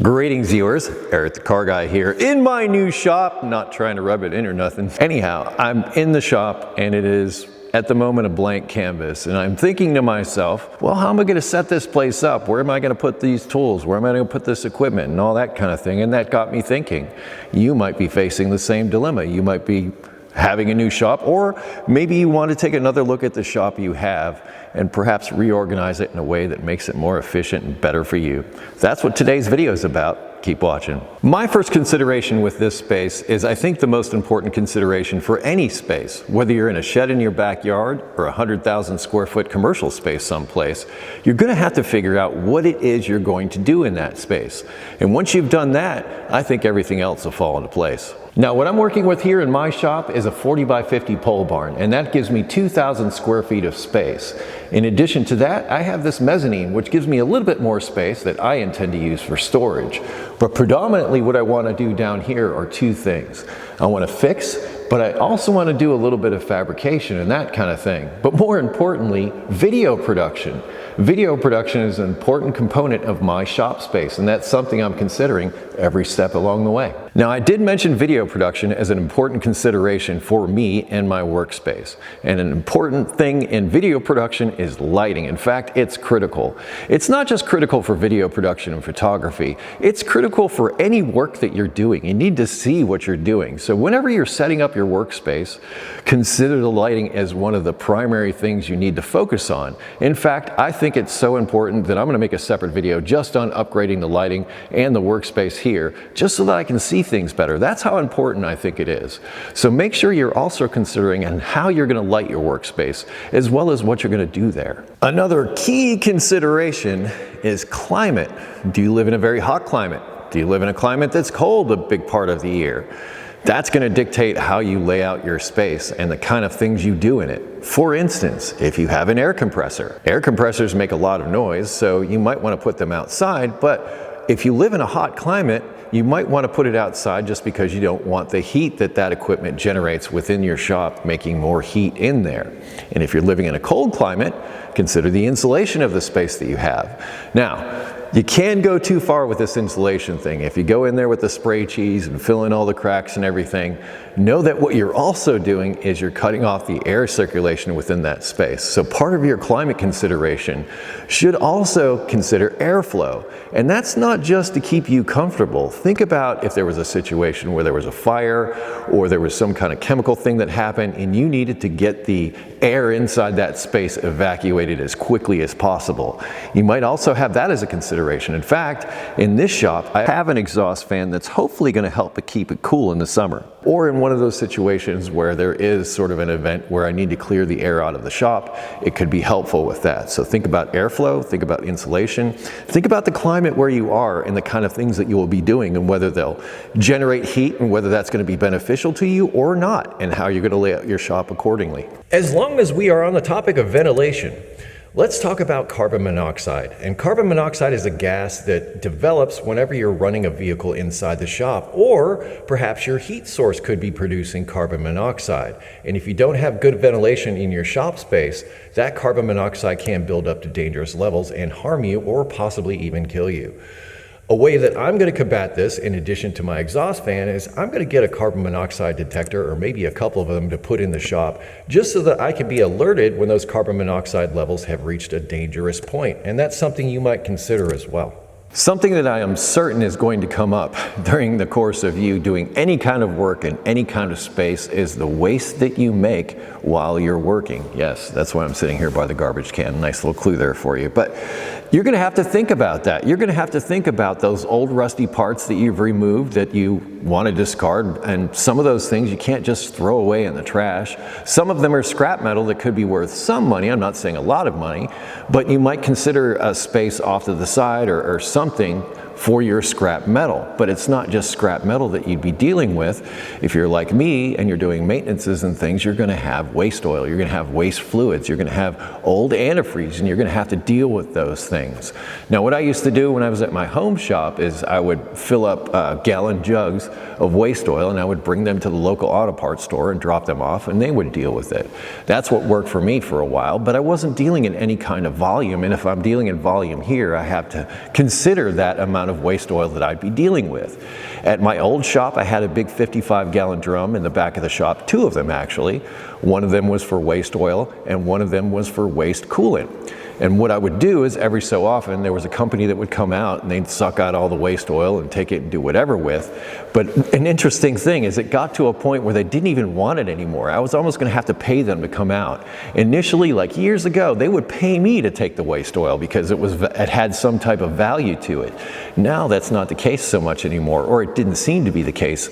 Greetings viewers, Eric the Car Guy here in my new shop, not trying to rub it in or nothing. Anyhow, I'm in the shop and it is at the moment a blank canvas, and I'm thinking to myself, well, how am I going to set this place up? Where am I going to put these tools? Where am I going to put this equipment and all that kind of thing? And that got me thinking, you might be facing the same dilemma. You might be having a new shop, or maybe you want to take another look at the shop you have and perhaps reorganize it in a way that makes it more efficient and better for you. That's what today's video is about. Keep watching. My first consideration with this space is, I think, the most important consideration for any space, whether you're in a shed in your backyard or a 100,000 square foot commercial space someplace. You're going to have to figure out what it is you're going to do in that space. And once you've done that, I think everything else will fall into place. Now, what I'm working with here in my shop is a 40 by 50 pole barn, and that gives me 2,000 square feet of space. In addition to that, I have this mezzanine, which gives me a little bit more space that I intend to use for storage. But predominantly what I want to do down here are two things. I want to fix, but I also want to do a little bit of fabrication and that kind of thing. But more importantly, video production. Video production is an important component of my shop space, and that's something I'm considering every step along the way. Now, I did mention video production as an important consideration for me and my workspace. And an important thing in video production is lighting. In fact, it's critical. It's not just critical for video production and photography. It's critical for any work that you're doing. You need to see what you're doing. So whenever you're setting up your workspace, consider the lighting as one of the primary things you need to focus on. In fact, I think it's so important that I'm going to make a separate video just on upgrading the lighting and the workspace here, just so that I can see things better. That's how important I think it is. So make sure you're also considering how you're going to light your workspace, as well as what you're going to do there. Another key consideration is climate. Do you live in a very hot climate? Do you live in a climate that's cold a big part of the year? That's going to dictate how you lay out your space and the kind of things you do in it. For instance, if you have an air compressors make a lot of noise, so you might want to put them outside, but if you live in a hot climate, you might want to put it outside just because you don't want the heat that equipment generates within your shop making more heat in there. And if you're living in a cold climate, consider the insulation of the space that you have. Now, you can go too far with this insulation thing. If you go in there with the spray cheese and fill in all the cracks and everything, know that what you're also doing is you're cutting off the air circulation within that space. So part of your climate consideration should also consider airflow. And that's not just to keep you comfortable. Think about if there was a situation where there was a fire or there was some kind of chemical thing that happened and you needed to get the air inside that space evacuated as quickly as possible. You might also have that as a consideration. In fact, in this shop, I have an exhaust fan that's hopefully going to help to keep it cool in the summer. Or in one of those situations where there is sort of an event where I need to clear the air out of the shop, it could be helpful with that. So think about airflow, think about insulation, think about the climate where you are and the kind of things that you will be doing and whether they'll generate heat and whether that's going to be beneficial to you or not, and how you're going to lay out your shop accordingly. As long as we are on the topic of ventilation, let's talk about carbon monoxide. And carbon monoxide is a gas that develops whenever you're running a vehicle inside the shop, or perhaps your heat source could be producing carbon monoxide. And if you don't have good ventilation in your shop space, that carbon monoxide can build up to dangerous levels and harm you or possibly even kill you. A way that I'm going to combat this, in addition to my exhaust fan, is I'm going to get a carbon monoxide detector, or maybe a couple of them, to put in the shop, just so that I can be alerted when those carbon monoxide levels have reached a dangerous point. And that's something you might consider as well. Something that I am certain is going to come up during the course of you doing any kind of work in any kind of space is the waste that you make while you're working. Yes, that's why I'm sitting here by the garbage can. Nice little clue there for you. But you're going to have to think about that. You're going to have to think about those old rusty parts that you've removed that you want to discard. And some of those things you can't just throw away in the trash. Some of them are scrap metal that could be worth some money. I'm not saying a lot of money, but you might consider a space off to the side or something for your scrap metal. But it's not just scrap metal that you'd be dealing with. If you're like me and you're doing maintenances and things, you're going to have waste oil, you're going to have waste fluids, you're going to have old antifreeze, and you're going to have to deal with those things. Now, what I used to do when I was at my home shop is I would fill up gallon jugs of waste oil and I would bring them to the local auto parts store and drop them off, and they would deal with it. That's what worked for me for a while, but I wasn't dealing in any kind of volume, and if I'm dealing in volume here, I have to consider that amount amount of waste oil that I'd be dealing with. At my old shop, I had a big 55-gallon drum in the back of the shop, 2 of them actually. One of them was for waste oil and one of them was for waste coolant. And what I would do is every so often there was a company that would come out and they'd suck out all the waste oil and take it and do whatever with. But an interesting thing is it got to a point where they didn't even want it anymore. I was almost going to have to pay them to come out. Initially, like years ago, they would pay me to take the waste oil because it had some type of value to it. Now that's not the case so much anymore, or it didn't seem to be the case.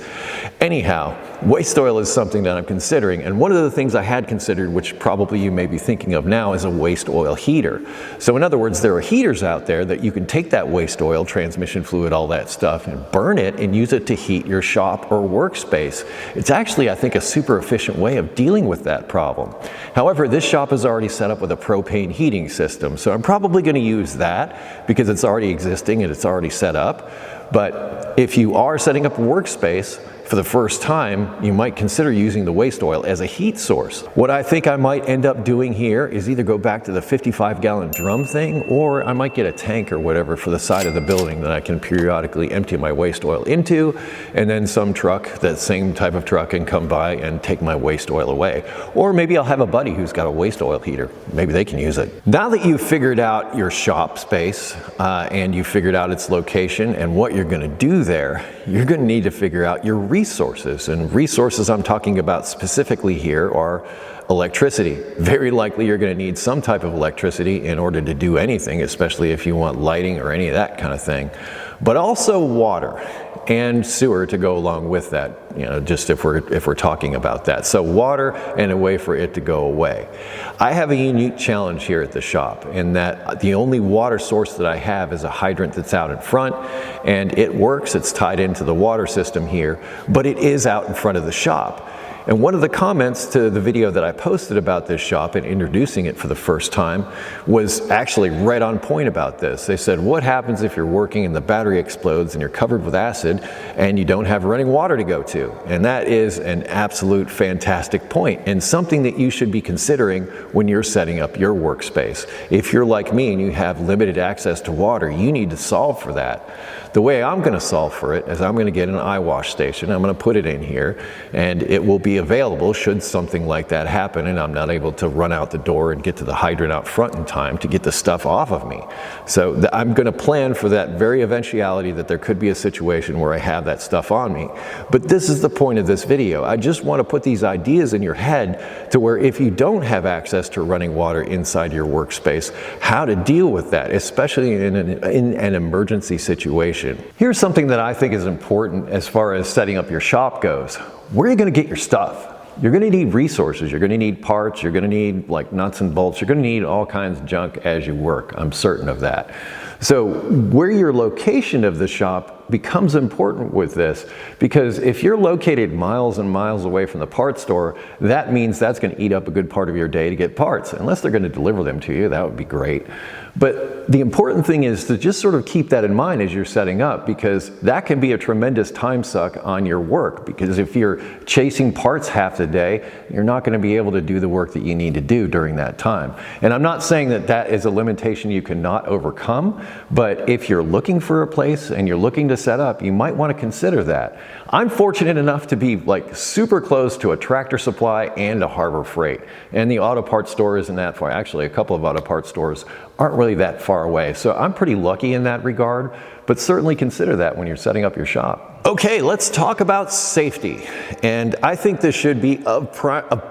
Anyhow, waste oil is something that I'm considering, and one of the things I had considered, which probably you may be thinking of now, is a waste oil heater. So in other words, there are heaters out there that you can take that waste oil, transmission fluid, all that stuff, and burn it and use it to heat your shop or workspace. It's actually, I think, a super efficient way of dealing with that problem. However, this shop is already set up with a propane heating system, so I'm probably going to use that because it's already existing and it's already set up. But if you are setting up a workspace for the first time, you might consider using the waste oil as a heat source. What I think I might end up doing here is either go back to the 55-gallon drum thing, or I might get a tank or whatever for the side of the building that I can periodically empty my waste oil into, and then some truck, that same type of truck, can come by and take my waste oil away. Or maybe I'll have a buddy who's got a waste oil heater. Maybe they can use it. Now that you've figured out your shop space and you've figured out its location and what you're going to do there, you're going to need to figure out your resources. And resources I'm talking about specifically here are electricity. Very likely you're going to need some type of electricity in order to do anything, especially if you want lighting or any of that kind of thing. But also water and sewer to go along with that, you know, just if we're talking about that. So water and a way for it to go away. I have a unique challenge here at the shop in that the only water source that I have is a hydrant that's out in front, and it works, it's tied into the water system here, but it is out in front of the shop. And one of the comments to the video that I posted about this shop and introducing it for the first time was actually right on point about this. They said, what happens if you're working and the battery explodes and you're covered with acid and you don't have running water to go to? And that is an absolute fantastic point, and something that you should be considering when you're setting up your workspace. If you're like me and you have limited access to water, you need to solve for that. The way I'm going to solve for it is I'm going to get an eye wash station. I'm going to put it in here, and it will be available should something like that happen and I'm not able to run out the door and get to the hydrant out front in time to get the stuff off of me. So I'm going to plan for that very eventuality that there could be a situation where I have that stuff on me. But this is the point of this video. I just want to put these ideas in your head to where if you don't have access to running water inside your workspace, how to deal with that, especially in an emergency situation. Here's something that I think is important as far as setting up your shop goes. Where are you going to get your stuff? You're going to need resources, you're going to need parts, you're going to need like nuts and bolts, you're going to need all kinds of junk as you work. I'm certain of that. So where your location of the shop becomes important with this, because if you're located miles and miles away from the parts store, that means that's going to eat up a good part of your day to get parts. Unless they're going to deliver them to you, that would be great. But the important thing is to just sort of keep that in mind as you're setting up, because that can be a tremendous time suck on your work. Because if you're chasing parts half the day, you're not going to be able to do the work that you need to do during that time. And I'm not saying that that is a limitation you cannot overcome, but if you're looking for a place and you're looking to set up, you might want to consider that. I'm fortunate enough to be like super close to a Tractor Supply and a Harbor Freight, and the auto parts store isn't that far. Actually, a couple of auto parts stores aren't really that far away, so I'm pretty lucky in that regard, but certainly consider that when you're setting up your shop. Okay, let's talk about safety, and I think this should be of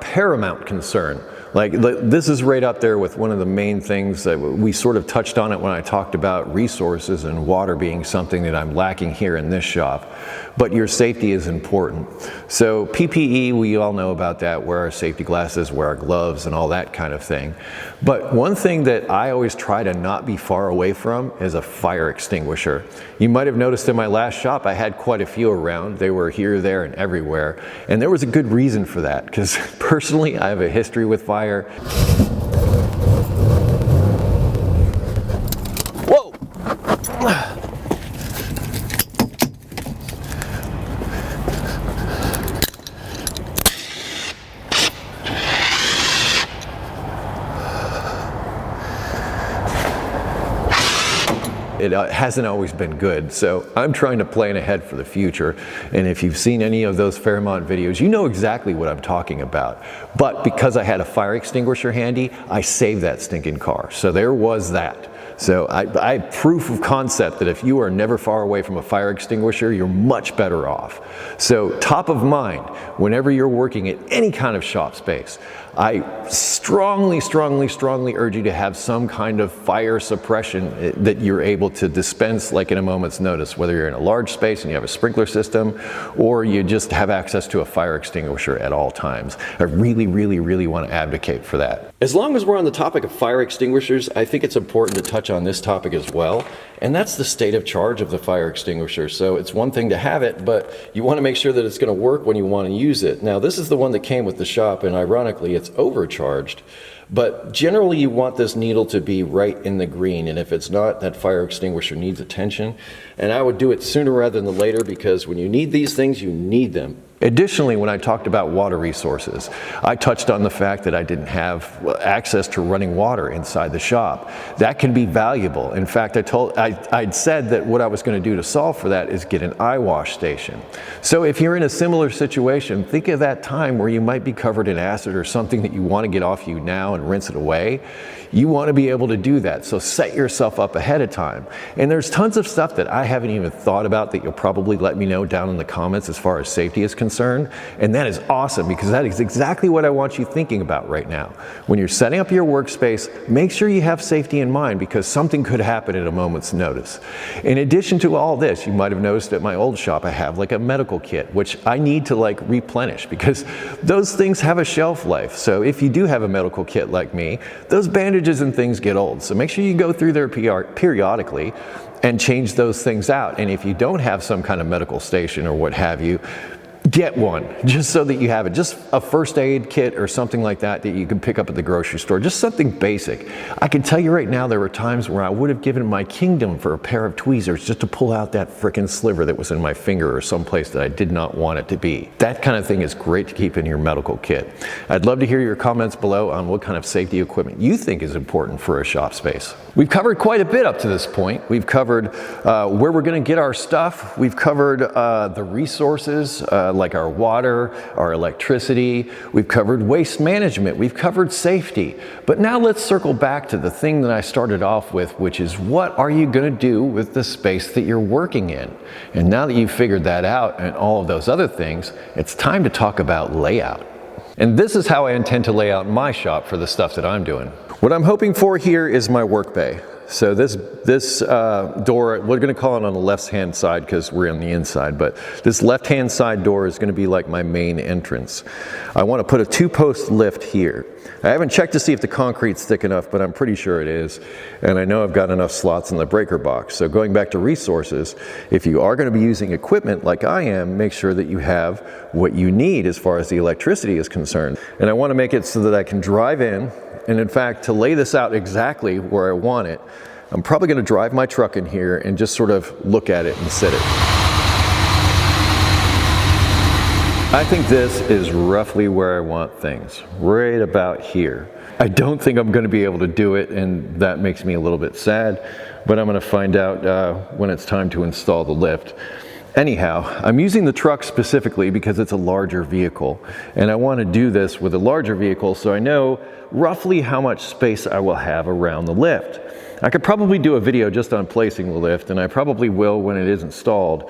paramount concern. Like, this is right up there with one of the main things that we sort of touched on it when I talked about resources and water being something that I'm lacking here in this shop. But your safety is important. So PPE, we all know about that, wear our safety glasses, wear our gloves and all that kind of thing. But one thing that I always try to not be far away from is a fire extinguisher. You might have noticed in my last shop, I had quite a few around. They were here, there, and everywhere. And there was a good reason for that, because personally, I have a history with fire. Whoa! it hasn't always been good. So I'm trying to plan ahead for the future. And if you've seen any of those Fairmont videos, you know exactly what I'm talking about. But because I had a fire extinguisher handy, I saved that stinking car. So there was that. So I have proof of concept that if you are never far away from a fire extinguisher, you're much better off. So top of mind, whenever you're working at any kind of shop space, I strongly urge you to have some kind of fire suppression that you're able to dispense like in a moment's notice, whether you're in a large space and you have a sprinkler system, or you just have access to a fire extinguisher at all times. I really want to advocate for that. As long as we're on the topic of fire extinguishers, I think it's important to touch on this topic as well, and that's the state of charge of the fire extinguisher. So it's one thing to have it, but you want to make sure that it's going to work when you want to use it. Now, this is the one that came with the shop, and ironically, it's overcharged. But generally you want this needle to be right in the green, and if it's not, that fire extinguisher needs attention. And I would do it sooner rather than later, because when you need these things, you need them. Additionally, when I talked about water resources, I touched on the fact that I didn't have access to running water inside the shop. That can be valuable. In fact, I'd said that what I was going to do to solve for that is get an eye wash station. So if you're in a similar situation, think of that time where you might be covered in acid or something that you want to get off you now and rinse it away. You want to be able to do that, so set yourself up ahead of time. And there's tons of stuff that I haven't even thought about that you'll probably let me know down in the comments as far as safety is concerned. And that is awesome, because that is exactly what I want you thinking about right now. When you're setting up your workspace, make sure you have safety in mind, because something could happen at a moment's notice. In addition to all this, you might have noticed at my old shop I have like a medical kit, which I need to like replenish, because those things have a shelf life. So if you do have a medical kit like me, those bandages and things get old. So make sure you go through there periodically and change those things out. And if you don't have some kind of medical station or what have you, get one, just so that you have it. Just a first aid kit or something like that that you can pick up at the grocery store. Just something basic. I can tell you right now, there were times where I would have given my kingdom for a pair of tweezers just to pull out that frickin' sliver that was in my finger or someplace that I did not want it to be. That kind of thing is great to keep in your medical kit. I'd love to hear your comments below on what kind of safety equipment you think is important for a shop space. We've covered quite a bit up to this point. We've covered where we're going to get our stuff. We've covered the resources, like our water, our electricity. We've covered waste management. We've covered safety. But now let's circle back to the thing that I started off with, which is, what are you going to do with the space that you're working in? And now that you've figured that out and all of those other things, it's time to talk about layout. And this is how I intend to lay out my shop for the stuff that I'm doing. What I'm hoping for here is my work bay. So this door, we're going to call it on the left-hand side because we're on the inside, but this left-hand side door is going to be like my main entrance. I want to put a 2-post lift here. I haven't checked to see if the concrete's thick enough, but I'm pretty sure it is. And I know I've got enough slots in the breaker box. So going back to resources, if you are going to be using equipment like I am, make sure that you have what you need as far as the electricity is concerned. And I want to make it so that I can drive in. And in fact, to lay this out exactly where I want it, I'm probably going to drive my truck in here and just sort of look at it and set it. I think this is roughly where I want things, right about here. I don't think I'm going to be able to do it, and that makes me a little bit sad, but I'm going to find out when it's time to install the lift. Anyhow, I'm using the truck specifically because it's a larger vehicle, and I want to do this with a larger vehicle so I know roughly how much space I will have around the lift. I could probably do a video just on placing the lift, and I probably will when it is installed,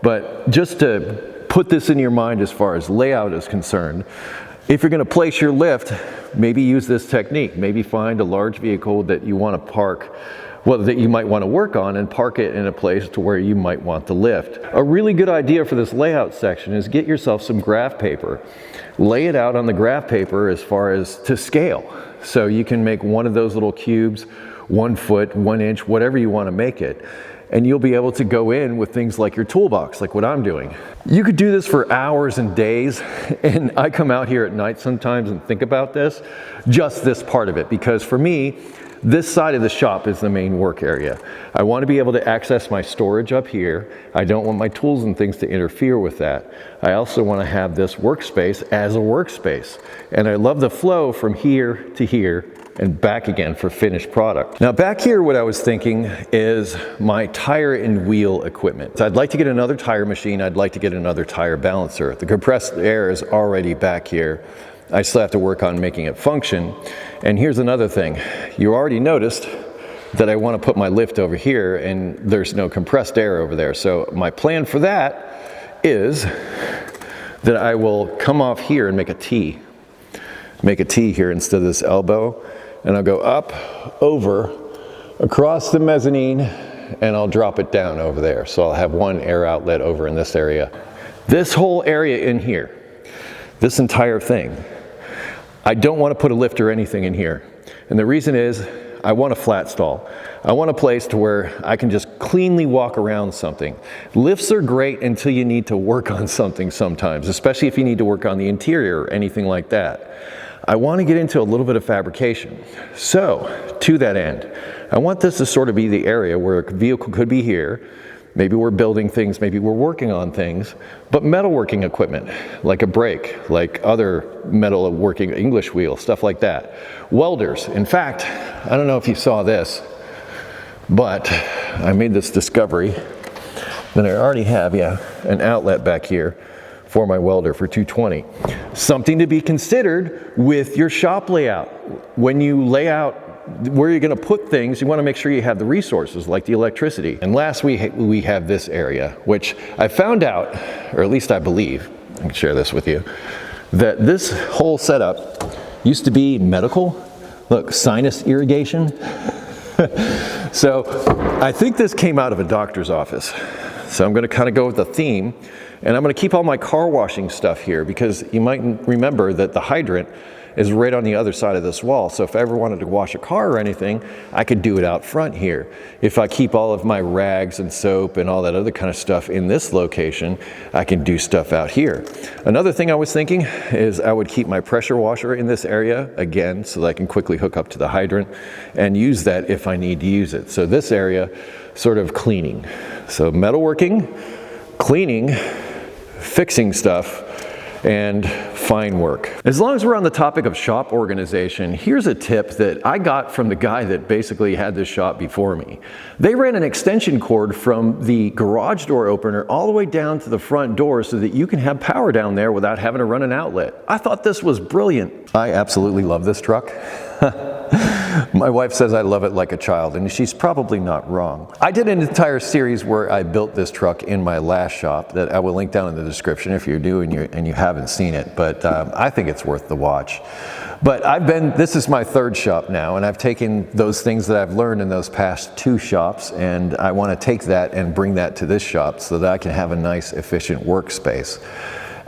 but just to put this in your mind as far as layout is concerned, if you're going to place your lift, maybe use this technique. Maybe find a large vehicle that you want to park, well, that you might want to work on, and park it in a place to where you might want the lift. A really good idea for this layout section is get yourself some graph paper. Lay it out on the graph paper as far as to scale. So you can make one of those little cubes, 1 foot, 1 inch, whatever you want to make it. And you'll be able to go in with things like your toolbox, like what I'm doing. You could do this for hours and days, and I come out here at night sometimes and think about this, just this part of it, because for me, this side of the shop is the main work area. I want to be able to access my storage up here. I don't want my tools and things to interfere with that. I also want to have this workspace as a workspace. And I love the flow from here to here and back again for finished product. Now back here, what I was thinking is my tire and wheel equipment. So I'd like to get another tire machine. I'd like to get another tire balancer. The compressed air is already back here. I still have to work on making it function. And here's another thing. You already noticed that I want to put my lift over here and there's no compressed air over there. So my plan for that is that I will come off here and make a T. Make a T here instead of this elbow. And I'll go up, over, across the mezzanine, and I'll drop it down over there. So I'll have one air outlet over in this area. This whole area in here, this entire thing, I don't want to put a lift or anything in here. And the reason is, I want a flat stall. I want a place to where I can just cleanly walk around something. Lifts are great until you need to work on something sometimes, especially if you need to work on the interior or anything like that. I want to get into a little bit of fabrication. So, to that end, I want this to sort of be the area where a vehicle could be here. Maybe we're building things, maybe we're working on things, but metalworking equipment, like a brake, like other metalworking English wheel, stuff like that. Welders. In fact, I don't know if you saw this, but I made this discovery that I already have, an outlet back here for my welder for 220. Something to be considered with your shop layout. When you lay out where you're going to put things, you want to make sure you have the resources like the electricity. And last we have this area, which I found out, or at least I believe, I can share this with you, that this whole setup used to be medical. Look, sinus irrigation. So I think this came out of a doctor's office. So I'm going to kind of go with the theme, and I'm going to keep all my car washing stuff here because you might remember that the hydrant is right on the other side of this wall. So if I ever wanted to wash a car or anything, I could do it out front here. If I keep all of my rags and soap and all that other kind of stuff in this location, I can do stuff out here. Another thing I was thinking is I would keep my pressure washer in this area, again, so that I can quickly hook up to the hydrant and use that if I need to use it. So this area, sort of cleaning. So metalworking, cleaning, fixing stuff, and fine work. As long as we're on the topic of shop organization, here's a tip that I got from the guy that basically had this shop before me. They ran an extension cord from the garage door opener all the way down to the front door so that you can have power down there without having to run an outlet. I thought this was brilliant. I absolutely love this truck. My wife says I love it like a child, and she's probably not wrong. I did an entire series where I built this truck in my last shop that I will link down in the description if you're new and you haven't seen it, but I think it's worth the watch. But this is my third shop now, and I've taken those things that I've learned in those past two shops, and I want to take that and bring that to this shop so that I can have a nice, efficient workspace.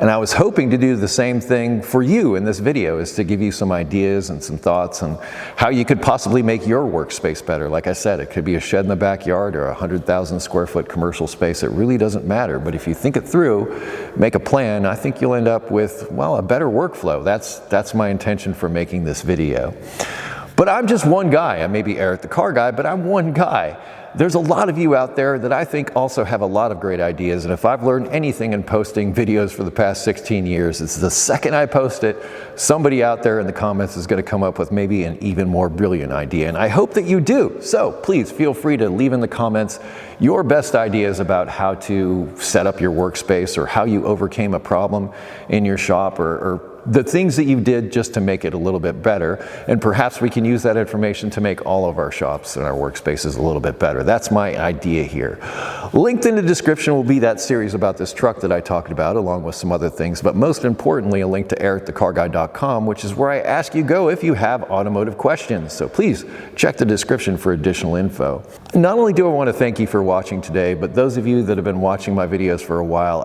And I was hoping to do the same thing for you in this video, is to give you some ideas and some thoughts on how you could possibly make your workspace better. Like I said, it could be a shed in the backyard or a 100,000 square foot commercial space. It really doesn't matter. But if you think it through, make a plan, I think you'll end up with, well, a better workflow. That's my intention for making this video. But I'm just one guy. I may be Eric the Car Guy, but I'm one guy. There's a lot of you out there that I think also have a lot of great ideas, and if I've learned anything in posting videos for the past 16 years, it's the second I post it, somebody out there in the comments is going to come up with maybe an even more brilliant idea, and I hope that you do. So please feel free to leave in the comments your best ideas about how to set up your workspace or how you overcame a problem in your shop, or the things that you did just to make it a little bit better, and perhaps we can use that information to make all of our shops and our workspaces a little bit better. That's my idea here. Linked in the description will be that series about this truck that I talked about, along with some other things, but most importantly, a link to EricTheCarGuy.com, which is where I ask you go if you have automotive questions. So please check the description for additional info. Not only do I want to thank you for watching today, but those of you that have been watching my videos for a while,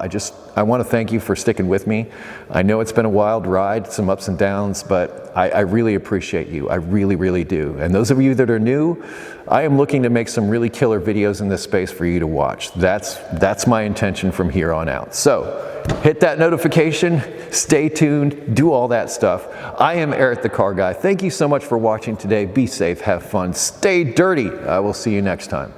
I want to thank you for sticking with me. I know it's been a wild ride, some ups and downs, but I really appreciate you. I really, really do. And those of you that are new, I am looking to make some really killer videos in this space for you to watch. That's my intention from here on out. So hit that notification, stay tuned, do all that stuff. I am Eric the Car Guy. Thank you so much for watching today. Be safe, have fun, stay dirty. I will see you next time.